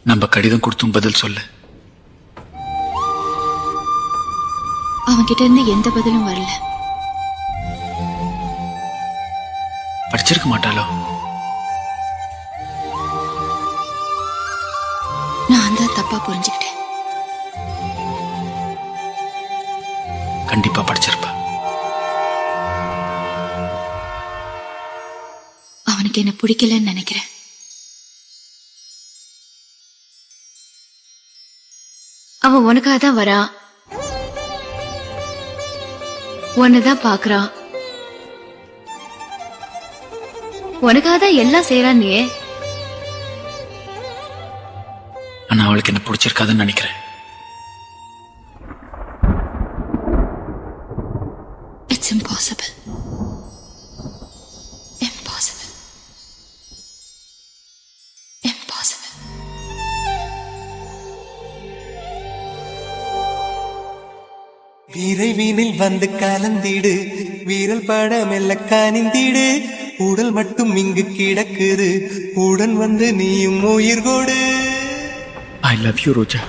நம்ம கடிதம் கொடுத்தும் பதில் சொல்லு. அவன்கிட்ட இருந்து எந்த பதிலும் வரல. படிச்சிருக்க மாட்டாளோ? நான் தான் தப்பா புரிஞ்சுக்கிட்டேன். கண்டிப்பா படிச்சிருப்பா. அவனுக்கு என்ன பிடிக்கலன்னு நினைக்கிறேன். அவன் உனக்காக தான் வரான், உன்னதான் பாக்குறான், உனக்காக தான் எல்லாம் செய்யறான். நீ ஆனா அவளுக்கு என்ன பிடிச்சிருக்காதுன்னு நினைக்கிறேன். It's impossible. இம்பாசிபிள். இம்பாசிபிள். விரைவினில் வந்து கலந்திடு, வீரல் பட மெல்ல காணிந்திடு, உடல் மட்டும் இங்கு கிடக்குது, உடன் வந்து நீயும் உயிர் கொடு. I love you Roja.